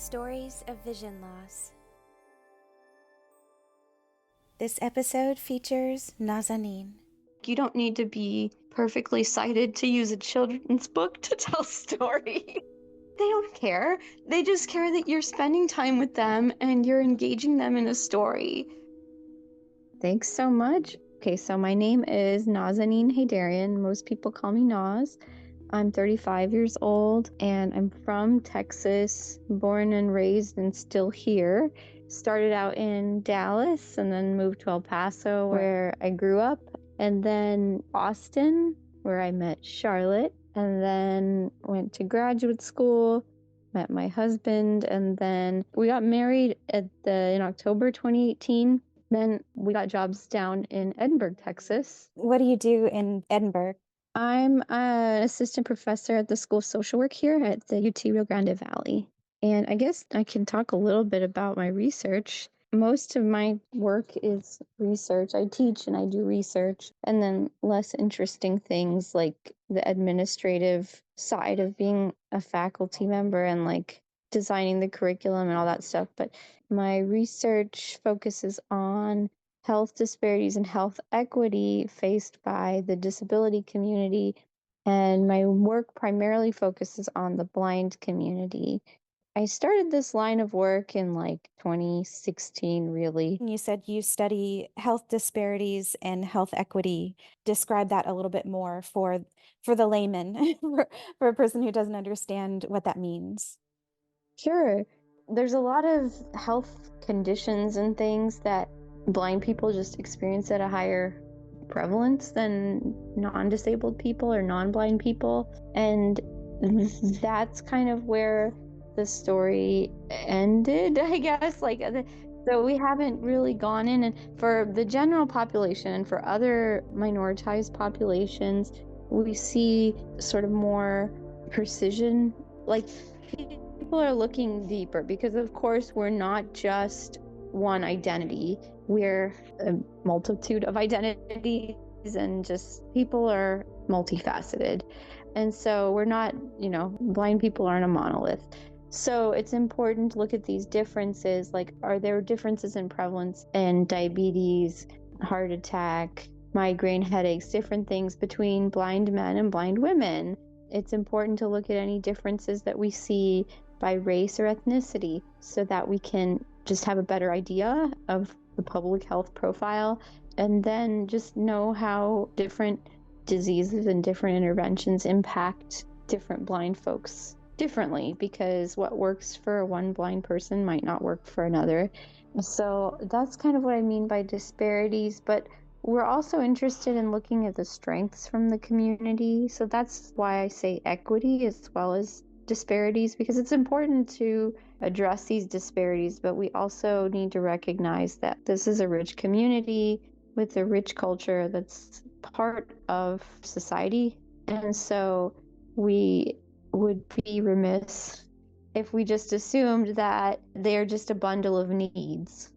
Stories of Vision Loss. This episode features Nazanin. You don't need to be perfectly sighted to use a children's book to tell stories. They don't care. They just care that you're spending time with them and you're engaging them in a story. Thanks so much. Okay, so my name is Nazanin Haydarian. Most people call me Naz. I'm 35 years old and I'm from Texas, born and raised and still here. Started out in Dallas and then moved to El Paso where I grew up, and then Austin where I met Charlotte, and then went to graduate school, met my husband, and then we got married in October 2018. Then we got jobs down in Edinburgh, Texas. What do you do in Edinburgh? I'm an assistant professor at the School of Social Work here at the UT Rio Grande Valley. And I guess I can talk a little bit about my research. Most of my work is research. I teach and I do research, and then less interesting things like the administrative side of being a faculty member and like designing the curriculum and all that stuff. But my research focuses on health disparities and health equity faced by the disability community, and my work primarily focuses on the blind community. I started this line of work in like 2016, really. You said you study health disparities and health equity. Describe that a little bit more for the layman, for a person who doesn't understand what that means. Sure. There's a lot of health conditions and things that blind people just experience at a higher prevalence than non-disabled people or non-blind people. And that's kind of where the story ended, I guess. So we haven't really gone in, and for the general population and for other minoritized populations, we see sort of more precision. Like, people are looking deeper because, of course, we're not just one identity. We're a multitude of identities, and just people are multifaceted. And so we're not, blind people aren't a monolith. So it's important to look at these differences. Like, are there differences in prevalence in diabetes, heart attack, migraine headaches, different things between blind men and blind women? It's important to look at any differences that we see by race or ethnicity so that we can just have a better idea of the public health profile, and then just know how different diseases and different interventions impact different blind folks differently, because what works for one blind person might not work for another. So that's kind of what I mean by disparities, but we're also interested in looking at the strengths from the community. So that's why I say equity as well as disparities, because it's important to address these disparities, but we also need to recognize that this is a rich community with a rich culture that's part of society. And so we would be remiss if we just assumed that they're just a bundle of needs,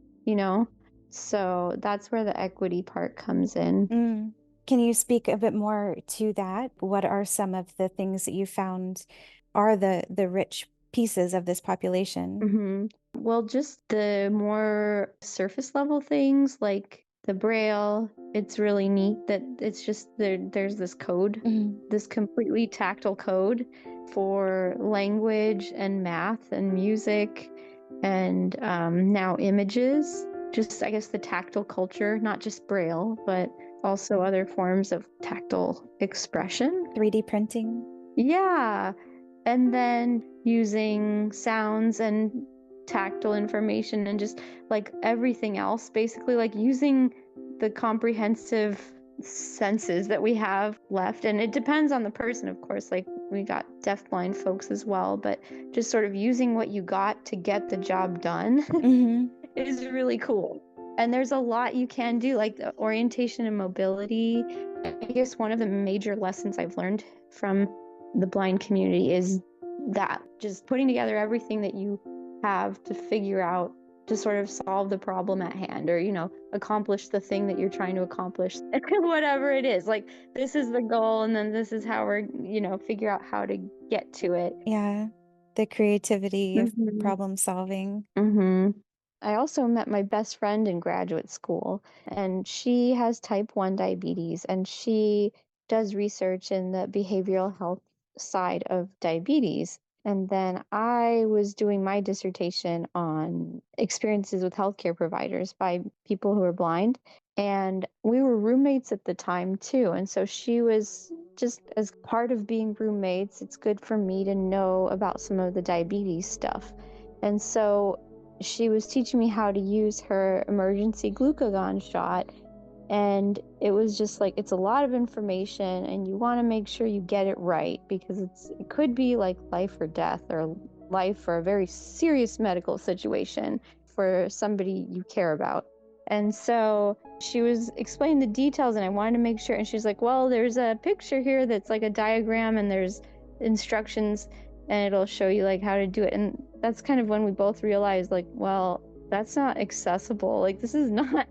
So that's where the equity part comes in. Can you speak a bit more to that? What are some of the things that you found are the rich pieces of this population? Mm-hmm. Well, just the more surface level things like the Braille. It's really neat that it's just there's this code, this completely tactile code for language and math and music, and now images. Just, I guess, the tactile culture, not just Braille, but also other forms of tactile expression. 3D printing. Yeah. And then using sounds and tactile information and just like everything else, basically, like using the comprehensive senses that we have left. And it depends on the person, of course. Like, we got deafblind folks as well, but just sort of using what you got to get the job done is really cool. And there's a lot you can do, like the orientation and mobility. I guess one of the major lessons I've learned from the blind community is that just putting together everything that you have to figure out to sort of solve the problem at hand, or accomplish the thing that you're trying to accomplish, whatever it is. Like, this is the goal, and then this is how we're figure out how to get to it. Yeah. the creativity of Mhm. problem solving. Mhm. I also met my best friend in graduate school, and she has type 1 diabetes, and she does research in the behavioral health side of diabetes. And then I was doing my dissertation on experiences with healthcare providers by people who are blind. And we were roommates at the time too. And so she was just as part of being roommates, it's good for me to know about some of the diabetes stuff. And so she was teaching me how to use her emergency glucagon shot, and it was just like it's a lot of information and you want to make sure you get it right because it could be like life or death or life for a very serious medical situation for somebody you care about. And so she was explaining the details and I wanted to make sure, and she's like, well, there's a picture here that's like a diagram and there's instructions and it'll show you like how to do it. And that's kind of when we both realized like, well, that's not accessible. Like this is not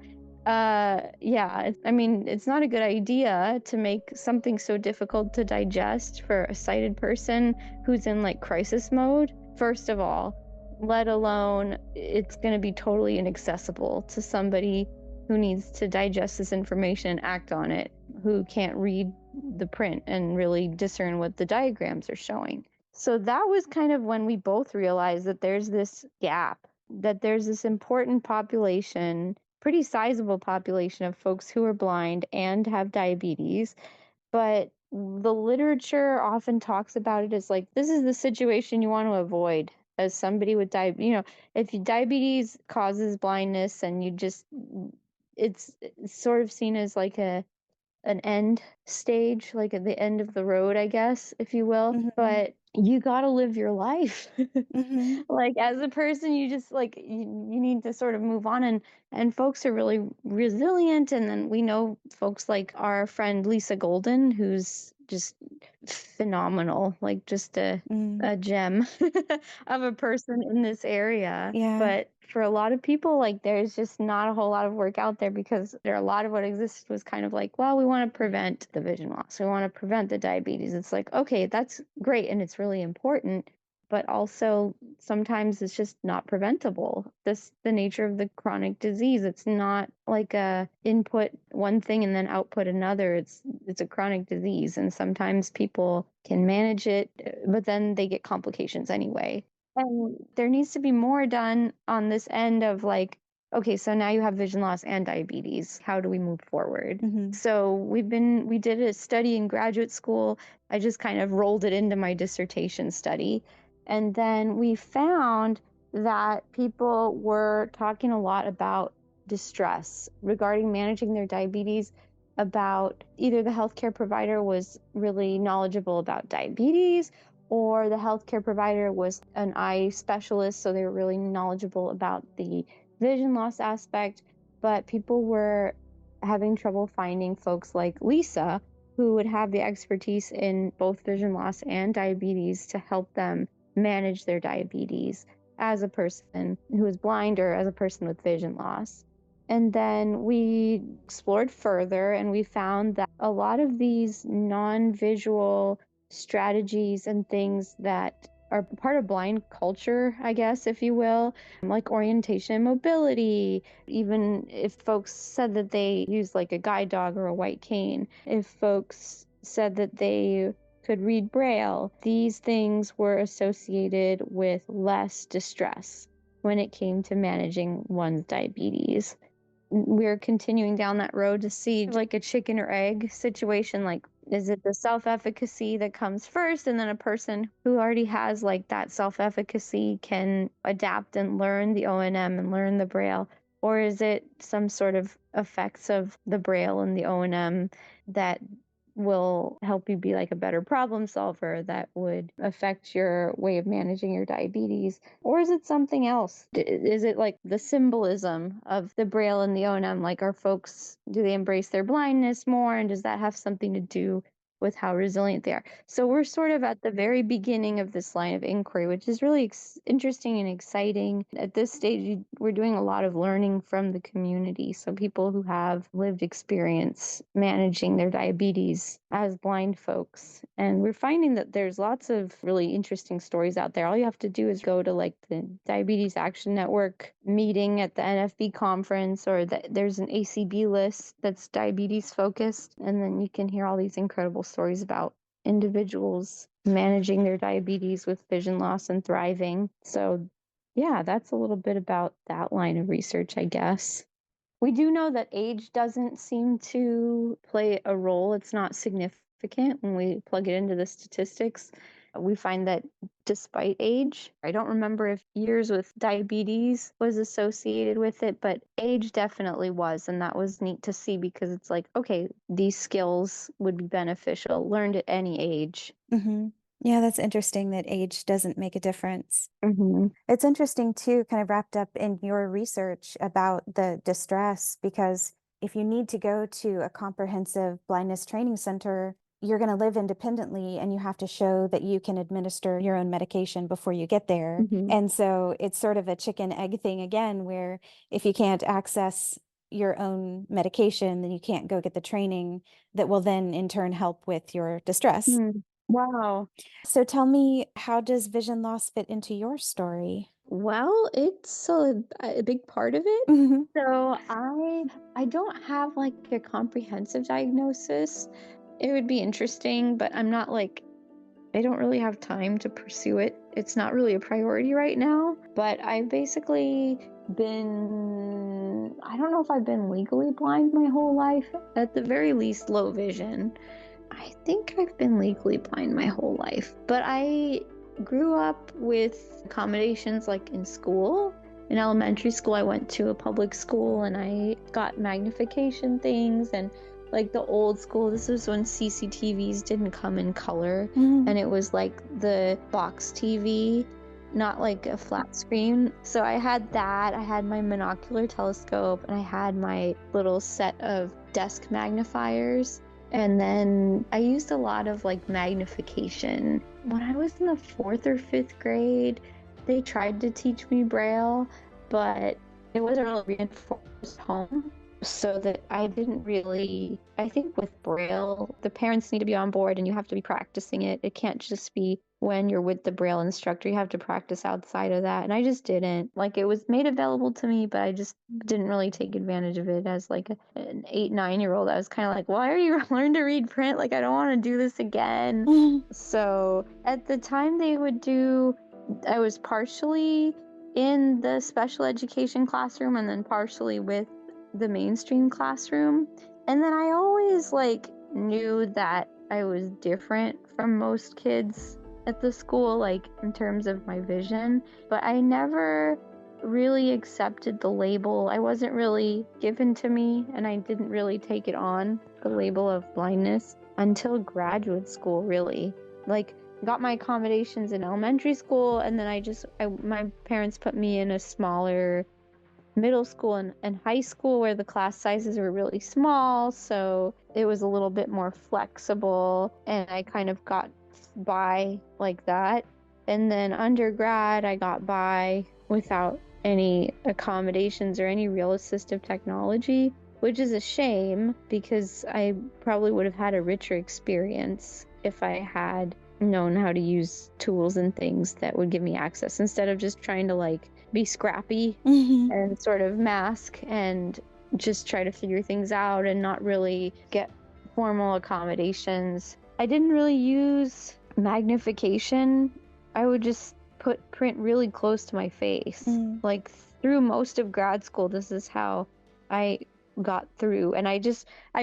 yeah, I mean, it's not a good idea to make something so difficult to digest for a sighted person who's in like crisis mode, first of all, let alone it's going to be totally inaccessible to somebody who needs to digest this information and act on it, who can't read the print and really discern what the diagrams are showing. So that was kind of when we both realized that there's this gap, that there's this important population, pretty sizable population of folks who are blind and have diabetes, but the literature often talks about it as like this is the situation you want to avoid as somebody with diabetes. If diabetes causes blindness and you just it's sort of seen as like an end stage, like at the end of the road, I guess, if you will. Mhm. But you got to live your life. Mhm. Like as a person, you just like you need to sort of move on, and folks are really resilient. And then we know folks like our friend Lisa Golden, who's just phenomenal, like just Mm. a gem of a person in this area. Yeah. But for a lot of people, like there's just not a whole lot of work out there because there a lot of what existed was kind of like, well, we want to prevent the vision loss. We want to prevent the diabetes. It's like, okay, that's great and it's really important, but also sometimes it's just not preventable. This the nature of the chronic disease. It's not like a input one thing and then output another. It's a chronic disease and sometimes people can manage it, but then they get complications anyway. And there needs to be more done on this end of like, okay, so now you have vision loss and diabetes. How do we move forward? Mhm. So we did a study in graduate school. I just kind of rolled it into my dissertation study. And then we found that people were talking a lot about distress regarding managing their diabetes, about either the healthcare provider was really knowledgeable about diabetes or the healthcare provider was an eye specialist, so they were really knowledgeable about the vision loss aspect. But people were having trouble finding folks like Lisa, who would have the expertise in both vision loss and diabetes to help them manage their diabetes as a person who is blind or as a person with vision loss. And then we explored further and we found that a lot of these non visual strategies and things that are part of blind culture, I guess, if you will, like orientation and mobility. Even if folks said that they use like a guide dog or a white cane, if folks said that they could read Braille, these things were associated with less distress when it came to managing one's diabetes. We're continuing down that road to see like a chicken or egg situation. Like, is it the self efficacy that comes first, and then a person who already has like that self efficacy can adapt and learn the O&M and learn the Braille? Or is it some sort of effects of the Braille and the O&M that will help you be like a better problem solver that would affect your way of managing your diabetes? Or is it something else? Is it like the symbolism of the Braille and the O&M? Like, are folks, do they embrace their blindness more? And does that have something to do with how resilient they are. So we're sort of at the very beginning of this line of inquiry, which is really interesting and exciting. At this stage, we're doing a lot of learning from the community. So people who have lived experience managing their diabetes as blind folks. And we're finding that there's lots of really interesting stories out there. All you have to do is go to like the Diabetes Action Network meeting at the NFB conference, or there's an ACB list that's diabetes focused. And then you can hear all these incredible stories about individuals managing their diabetes with vision loss and thriving. So, yeah, that's a little bit about that line of research, I guess. We do know that age doesn't seem to play a role. It's not significant when we plug it into the statistics. We find that despite age, I don't remember if years with diabetes was associated with it, but age definitely was. And that was neat to see because it's like, okay, these skills would be beneficial, learned at any age. Mhm. Yeah, that's interesting that age doesn't make a difference. Hmm. It's interesting too, kind of wrapped up in your research about the distress, because if you need to go to a comprehensive blindness training center, you're going to live independently and you have to show that you can administer your own medication before you get there. Hmm. And so it's sort of a chicken egg thing again, where if you can't access your own medication, then you can't go get the training that will then in turn help with your distress. Wow. So tell me, how does vision loss fit into your story? Well, it's a big part of it. Mhm. So I don't have like a comprehensive diagnosis. It would be interesting, but I'm not like I don't really have time to pursue it. It's not really a priority right now, but I've basically been I don't know if I've been legally blind my whole life, at the very least low vision. I think I've been legally blind my whole life, but I grew up with accommodations like in school. In elementary school, I went to a public school and I got magnification things and like the old school. This was when CCTVs didn't come in color Mhm. and it was like the box TV, not like a flat screen. So I had that. I had my monocular telescope and I had my little set of desk magnifiers. And then I used a lot of like magnification. When I was in the fourth or fifth grade, they tried to teach me Braille, but it wasn't really reinforced home. So that I didn't really, I think with Braille, the parents need to be on board and you have to be practicing it. It can't just be when you're with the Braille instructor. You have to practice outside of that. And I just didn't. Like it was made available to me, but I just didn't really take advantage of it as like an 8, 9 year old. I was kind of like, why are you learn to read print? Like I don't want to do this again. Mhm. So at the time they would do, I was partially in the special education classroom and then partially with the mainstream classroom. And then I always like knew that I was different from most kids at the school, like in terms of my vision, but I never really accepted the label. I wasn't really given to me, and I didn't really take it on, the label of blindness, until graduate school, really. Like, got my accommodations in elementary school, and then my parents put me in a smaller middle school and high school where the class sizes were really small, so it was a little bit more flexible, and I kind of got by like that. And then undergrad, I got by without any accommodations or any real assistive technology, which is a shame because I probably would have had a richer experience if I had known how to use tools and things that would give me access instead of just trying to like be scrappy Mhm. and sort of mask and just try to figure things out and not really get formal accommodations. I didn't really use magnification. I would just put print really close to my face. Mm. Like through most of grad school, this is how I got through. And I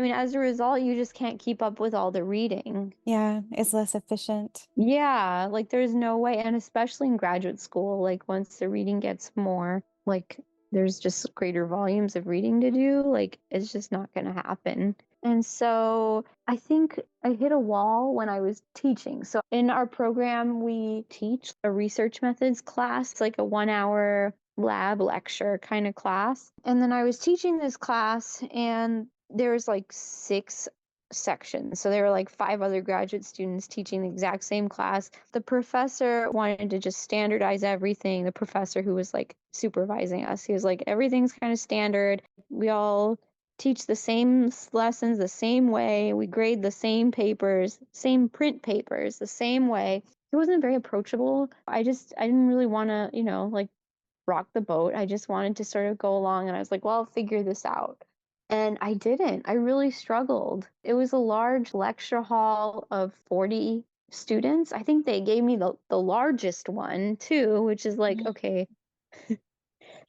mean, as a result, you just can't keep up with all the reading. Yeah, it's less efficient. Yeah, like there's no way, and especially in graduate school, like once the reading gets more, like there's just greater volumes of reading to do, like it's just not going to happen. And so I think I hit a wall when I was teaching. So in our program, we teach a research methods class, like a 1 hour lab lecture kind of class. And then I was teaching this class, and there's like 6 sections. So there were like 5 other graduate students teaching the exact same class. The professor wanted to just standardize everything. The professor who was like supervising us, he was like, everything's kind of standard. We all teach the same lessons the same way. We grade the same papers, same print papers, the same way. He wasn't very approachable. I didn't really want to, like rock the boat. I just wanted to sort of go along, and I was like, well, I'll figure this out. And I didn't. I really struggled. It was a large lecture hall of 40 students. I think they gave me the largest one too, which is like, okay,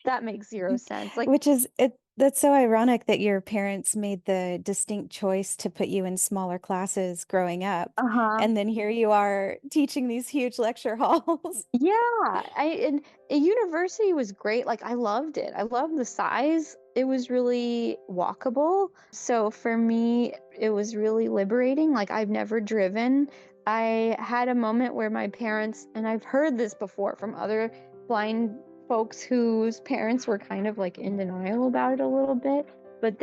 that makes zero sense. Like, Which is it that's so ironic that your parents made the distinct choice to put you in smaller classes growing up, uh-huh. and then here you are teaching these huge lecture halls. Yeah, and a university was great. Like I loved it. I loved the size. It was really walkable. So for me, it was really liberating. Like I've never driven. I had a moment where my parents, and I've heard this before from other blind folks whose parents were kind of like in denial about it a little bit, but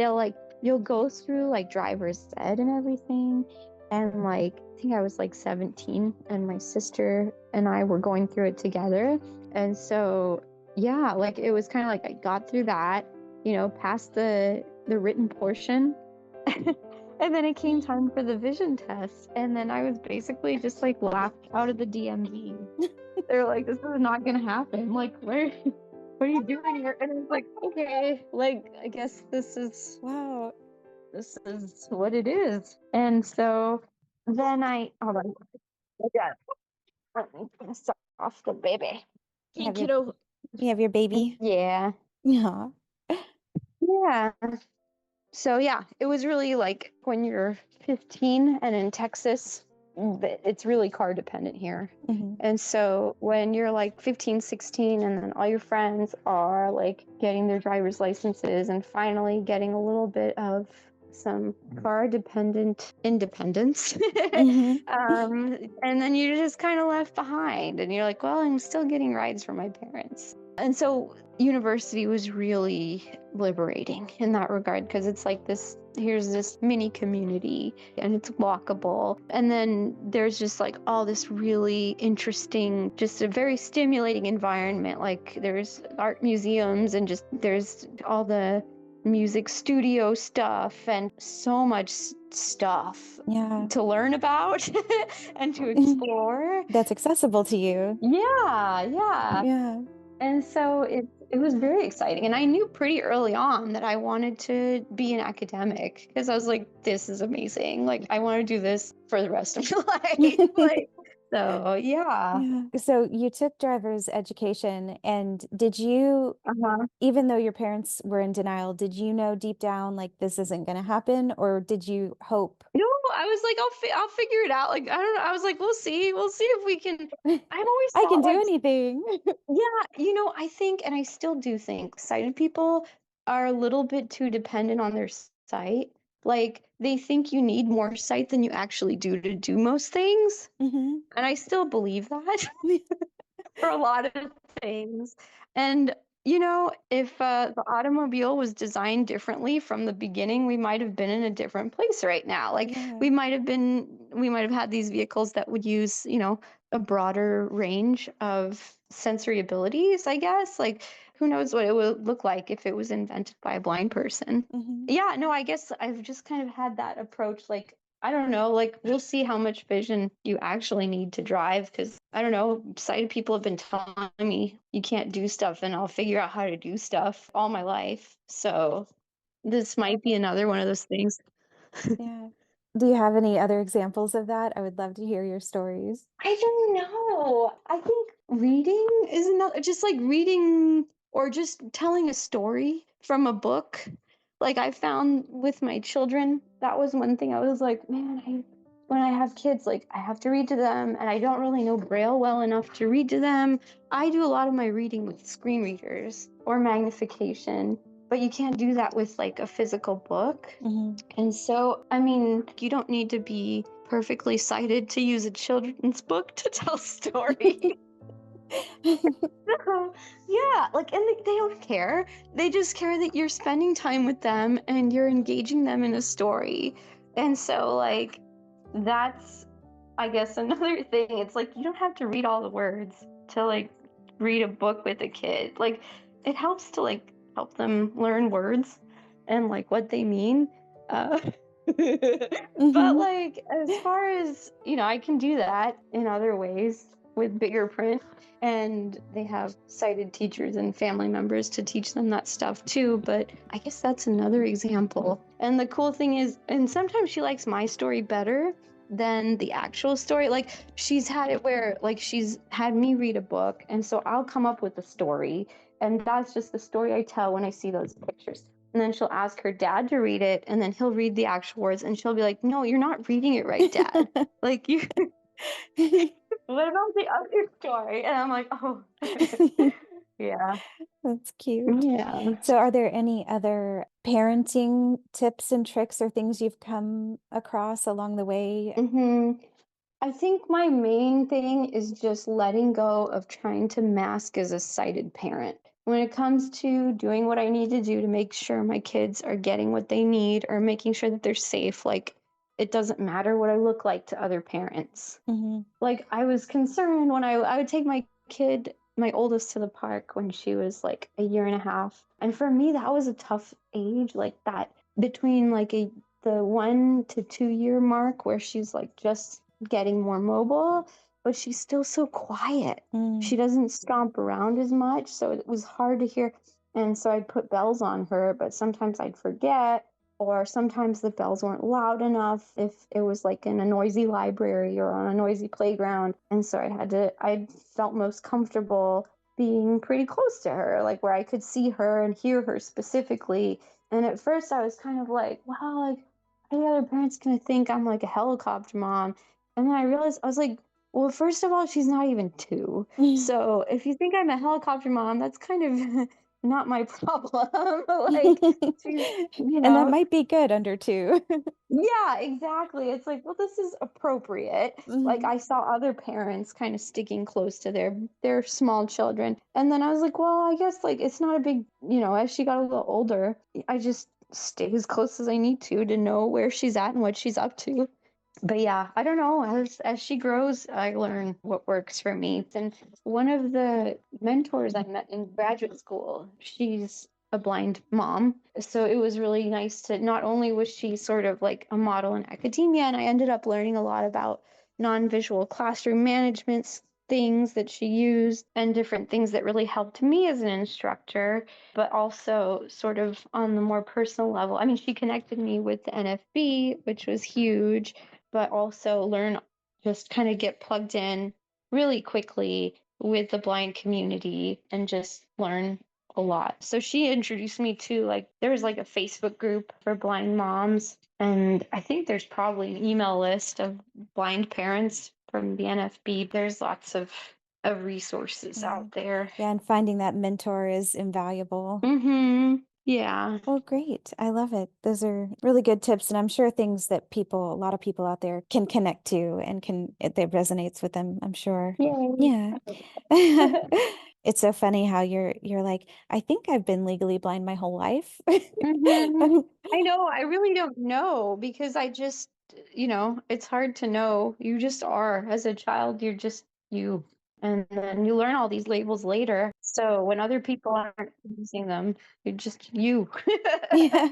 you'll go through like driver's ed and everything. And like, I think I was like 17, and my sister and I were going through it together. And so, yeah, like it was kind of like I got through that, passed the written portion. And then it came time for the vision test. And then I was basically just like laughed out of the DMV. They're like, this is not going to happen. Like, what are you doing here? And it's like, okay, like, I guess Wow. this is what it is. And so then hold on. Yeah, let me start off the baby. You Hey, have your kiddo. you have your baby. Yeah. Yeah. Yeah. So yeah, it was really like when you're 15 and in Texas, it's really car dependent here. Hmm. And so when you're like 15, 16, and then all your friends are like getting their driver's licenses and finally getting a little bit of some car dependent independence, Hmm. and then you're just kind of left behind and you're like, well, I'm still getting rides from my parents. And so university was really liberating in that regard, because it's like here's this mini community and it's walkable, and then there's just like all this really interesting, just a very stimulating environment. Like there's art museums, and just there's all the music studio stuff and so much stuff Yeah. to learn about and to explore. That's accessible to you. Yeah, yeah. Yeah. And so it was very exciting. And I knew pretty early on that I wanted to be an academic, because I was like, this is amazing. Like I want to do this for the rest of my life. Like, so yeah. Yeah. So you took driver's education, and did you, Uh-huh. even though your parents were in denial, did you know deep down like this isn't going to happen, or did you hope? No, I was like, I'll figure it out. Like, I don't know. I was like, we'll see if we can. I've always I can thought do like, anything. yeah, I think, and I still do think, sighted people are a little bit too dependent on their sight. Like, they think you need more sight than you actually do to do most things. Hmm. And I still believe that for a lot of things. And, if the automobile was designed differently from the beginning, we might have been in a different place right now. Like, Yeah. we might have had these vehicles that would use, a broader range of sensory abilities, I guess. Like, who knows what it would look like if it was invented by a blind person. Hmm. Yeah, no, I guess I've just kind of had that approach. Like, I don't know, like we'll see how much vision you actually need to drive, because I don't know, sighted people have been telling me you can't do stuff, and I'll figure out how to do stuff all my life. So this might be another one of those things. Yeah. Do you have any other examples of that? I would love to hear your stories. I don't know. I think reading is another, just like reading or just telling a story from a book. Like I found with my children, that was one thing I was like, man, when I have kids, like I have to read to them, and I don't really know Braille well enough to read to them. I do a lot of my reading with screen readers or magnification, but you can't do that with like a physical book. Hmm. And so, I mean, you don't need to be perfectly sighted to use a children's book to tell stories. Yeah, like, and they don't care. They just care that you're spending time with them and you're engaging them in a story. And so, like, that's, I guess, another thing. It's like you don't have to read all the words to like read a book with a kid. Like, it helps to like help them learn words and like what they mean. Uh, but Mhm. like, as far as, I can do that in other ways with bigger print. And they have sighted teachers and family members to teach them that stuff too. But I guess that's another example. And the cool thing is, and sometimes she likes my story better than the actual story. Like, she's had it where like she's had me read a book, and so I'll come up with a story, and that's just the story I tell when I see those pictures. And then she'll ask her dad to read it, and then he'll read the actual words, and she'll be like, "No, you're not reading it right, Dad. Like, you what about the other story?" And I'm like, "Oh." Yeah. That's cute. Yeah. So are there any other parenting tips and tricks or things you've come across along the way? hmm I think my main thing is just letting go of trying to mask as a sighted parent. When it comes to doing what I need to do to make sure my kids are getting what they need or making sure that they're safe, like, it doesn't matter what I look like to other parents. Mhm. Like, I was concerned when I would take my kid, my oldest, to the park when she was like a year and a half. And for me, that was a tough age, like that between like the 1 to 2 year mark where she's like just getting more mobile, but she's still so quiet. Mm. She doesn't stomp around as much, so it was hard to hear. And so I'd put bells on her, but sometimes I'd forget, or sometimes the bells weren't loud enough if it was like in a noisy library or on a noisy playground. And so I felt most comfortable being pretty close to her, like where I could see her and hear her specifically. And at first I was kind of like, wow, like, what are the other parents gonna think I'm like a helicopter mom? And then I realized, I was like, well, first of all, she's not even two. So if you think I'm a helicopter mom, that's kind of not my problem. Like, she's, you And that know, might be good under 2. yeah, exactly. It's like, well, this is appropriate. Like, Mhm. I saw other parents kind of sticking close to their small children. And then I was like, well, I guess like it's not a big, as she got a little older, I just stay as close as I need to know where she's at and what she's up to. But yeah, I don't know. As she grows, I learn what works for me. And one of the mentors I met in graduate school, she's a blind mom. So it was really nice to, not only was she sort of like a model in academia, and I ended up learning a lot about non-visual classroom management things that she used and different things that really helped me as an instructor, but also sort of on the more personal level. I mean, she connected me with the NFB, which was huge, but also learn, just kind of get plugged in really quickly with the blind community and just learn a lot. So she introduced me to, like, there's like a Facebook group for blind moms, and I think there's probably an email list of blind parents from the NFB. There's lots of resources Yeah. out there. Yeah, and finding that mentor is invaluable. Yeah. Well, great. I love it. Those are really good tips, and I'm sure things that a lot of people out there can connect to and that resonates with them, I'm sure. Yay. Yeah. It's so funny how you're like, I think I've been legally blind my whole life. hmm I know. I really don't know because I just, it's hard to know. You just are. As a child, you're just you. And then you learn all these labels later. So when other people aren't using them, you're just you. Yeah,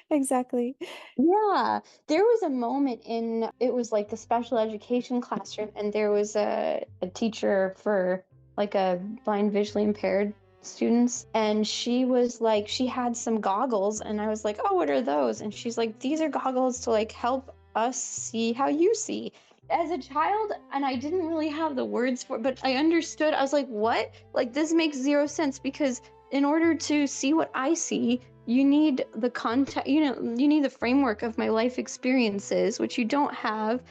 exactly. Yeah, there was a moment in, it was like the special education classroom, and there was a teacher for like a blind visually impaired students, and she was like, she had some goggles, and I was like, oh, what are those? And she's like, these are goggles to like help us see how you see. As a child, and I didn't really have the words for it, but I understood. I was like, what? Like, this makes zero sense because in order to see what I see, you need the context, you need the framework of my life experiences, which you don't have.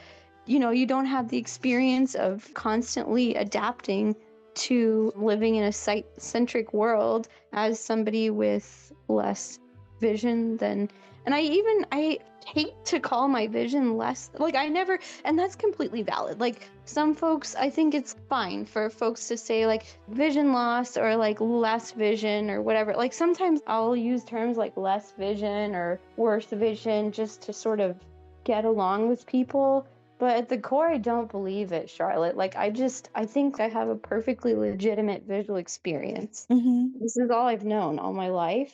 You don't have the experience of constantly adapting to living in a sight-centric world as somebody with less vision than, and I hate to call my vision less, like, I never, and that's completely valid. Like, some folks, I think it's fine for folks to say like vision loss or like less vision or whatever. Like, sometimes I'll use terms like less vision or worse vision just to sort of get along with people. But at the core, I don't believe it, Charlotte. Like, I think I have a perfectly legitimate visual experience. Hmm. This is all I've known all my life.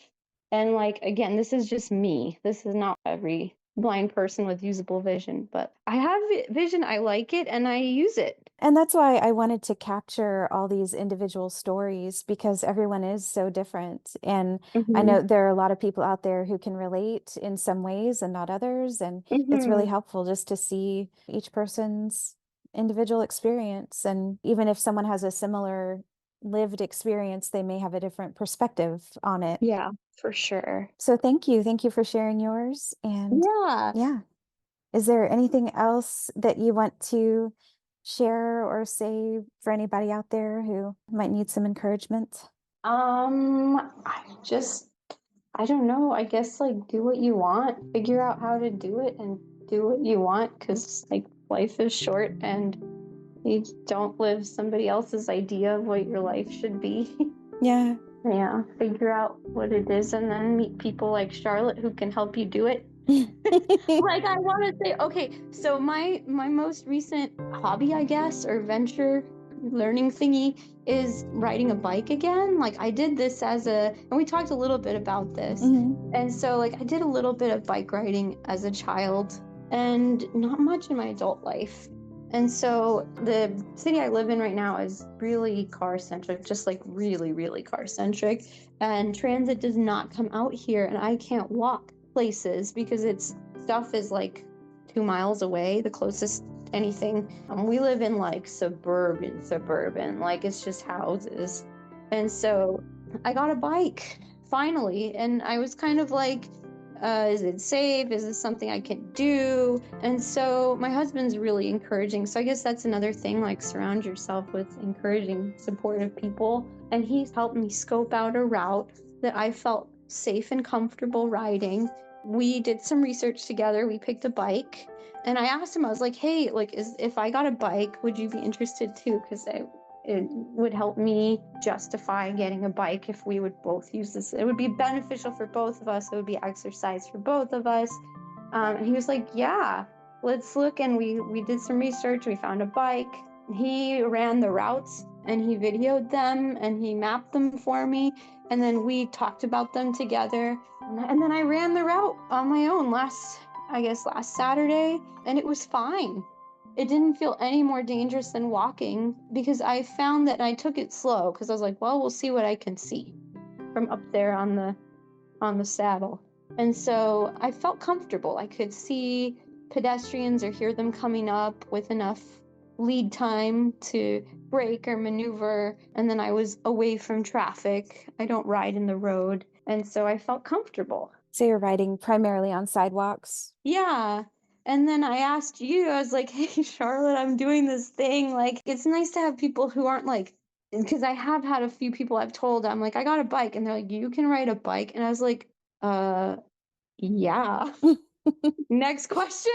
And, like, again, this is just me. This is not every blind person with usable vision, but I have vision, I like it, and I use it. And that's why I wanted to capture all these individual stories because everyone is so different. And I Hmm. know there are a lot of people out there who can relate in some ways and not others. And it's really Hmm. helpful just to see each person's individual experience. And even if someone has a similar lived experience, they may have a different perspective on it. Yeah, for sure. So thank you. Thank you for sharing yours. And Yeah. yeah. Is there anything else that you want to share or say for anybody out there who might need some encouragement? I don't know. I guess like do what you want, figure out how to do it and do what you want because like life is short and you don't live somebody else's idea of what your life should be. Yeah. Yeah, figure out what it is and then meet people like Charlotte who can help you do it. Like I want to say, okay, so my most recent hobby, I guess, or venture learning thingy is riding a bike again. Like I did this and we talked a little bit about this. Hmm. And so like I did a little bit of bike riding as a child and not much in my adult life. And so the city I live in right now is really car centric, just like really, really car centric. And transit does not come out here, and I can't walk places because it's stuff is like 2 miles away, the closest anything. We live in like suburban, like it's just houses. And so I got a bike finally, and I was kind of like, is it safe? Is this something I can do? And so my husband's really encouraging. So I guess that's another thing, like surround yourself with encouraging, supportive people. And he's helped me scope out a route that I felt safe and comfortable riding. We did some research together. We picked a bike, and I asked him, I was like, hey, like, if I got a bike, would you be interested too? Because it would help me justify getting a bike if we would both use this. It would be beneficial for both of us. It would be exercise for both of us. And he was like, yeah, let's look. And we did some research. We found a bike. He ran the routes and he videoed them and he mapped them for me. And then we talked about them together. And then I ran the route on my own I guess last Saturday, and it was fine. It didn't feel any more dangerous than walking because I found that I took it slow because I was like, well, we'll see what I can see from up there on the saddle. And so I felt comfortable. I could see pedestrians or hear them coming up with enough lead time to brake or maneuver. And then I was away from traffic. I don't ride in the road. And so I felt comfortable. So you're riding primarily on sidewalks. Yeah. And then I asked you, I was like, hey, Charlotte, I'm doing this thing. Like, it's nice to have people who aren't like, because I have had a few people I've told, I'm like, I got a bike. And they're like, you can ride a bike. And I was like, uh, yeah. Next question.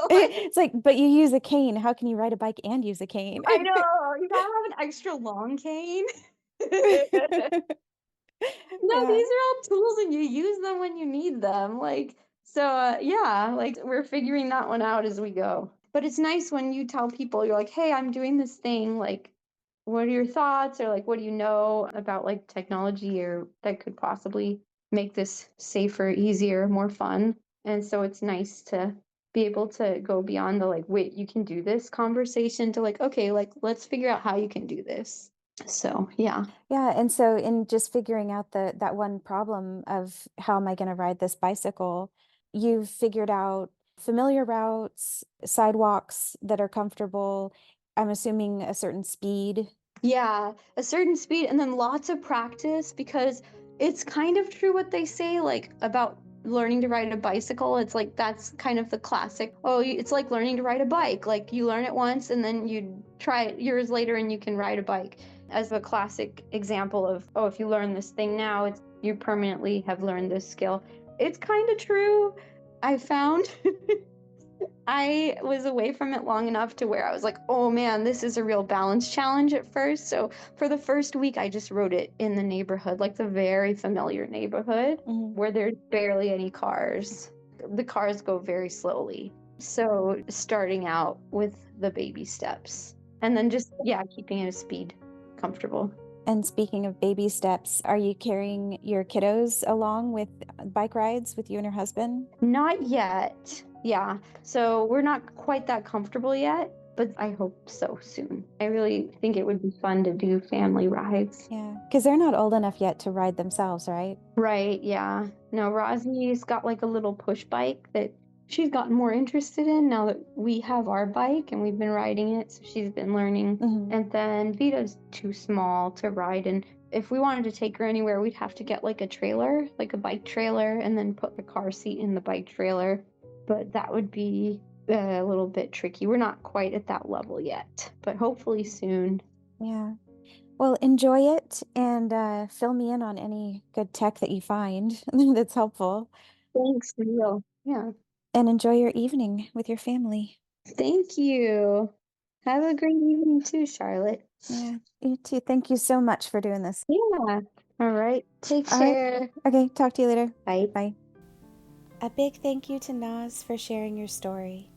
Like, It's like, but you use a cane. How can you ride a bike and use a cane? I know, you gotta have an extra long cane. No, Yeah. these are all tools and you use them when you need them. Like, so yeah, like we're figuring that one out as we go. But it's nice when you tell people, you're like, hey, I'm doing this thing. Like, what are your thoughts? Or like, what do you know about like technology or that could possibly make this safer, easier, more fun? And so it's nice to be able to go beyond the like, wait, you can do this conversation to like, okay, like, let's figure out how you can do this. So yeah. Yeah, and so in just figuring out that one problem of how am I going to ride this bicycle, you've figured out familiar routes, sidewalks that are comfortable. I'm assuming a certain speed. Yeah, a certain speed and then lots of practice because it's kind of true what they say, like about learning to ride a bicycle. It's like that's kind of the classic. Oh, it's like learning to ride a bike. Like you learn it once and then you try it years later and you can ride a bike. As a classic example of, oh, if you learn this thing now, it's you permanently have learned this skill. It's kind of true, I found. I was away from it long enough to where I was like, oh man, this is a real balance challenge at first. So for the first week, I just rode it in the neighborhood, like the very familiar neighborhood Mhm. where there's barely any cars. The cars go very slowly. So starting out with the baby steps and then just, yeah, keeping it a speed comfortable. And speaking of baby steps, are you carrying your kiddos along with bike rides with you and your husband? Not yet. Yeah. So we're not quite that comfortable yet, but I hope so soon. I really think it would be fun to do family rides. Yeah, because they're not old enough yet to ride themselves, right? Right, yeah. No, Rosie's got like a little push bike that she's gotten more interested in now that we have our bike and we've been riding it, so she's been learning. Hmm. And then Vita's too small to ride, and if we wanted to take her anywhere, we'd have to get like a trailer, like a bike trailer, and then put the car seat in the bike trailer. But that would be a little bit tricky. We're not quite at that level yet, but hopefully soon. Yeah. Well, enjoy it and fill me in on any good tech that you find that's helpful. Thanks, Leo. Yeah. And enjoy your evening with your family. Thank you. Have a great evening too, Charlotte. Yeah, you too. Thank you so much for doing this. Yeah. All right. Take All right. care. Okay, talk to you later. Bye. Bye. A big thank you to Naz for sharing your story.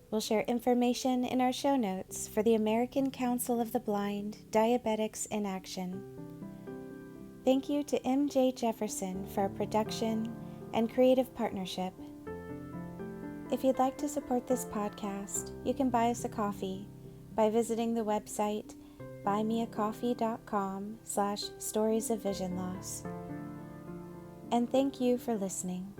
We'll share information in our show notes for the American Council of the Blind Diabetics in Action. Thank you to MJ Jefferson for our production and creative partnership. If you'd like to support this podcast, you can buy us a coffee by visiting the website buymeacoffee.com/storiesofvisionloss. And thank you for listening.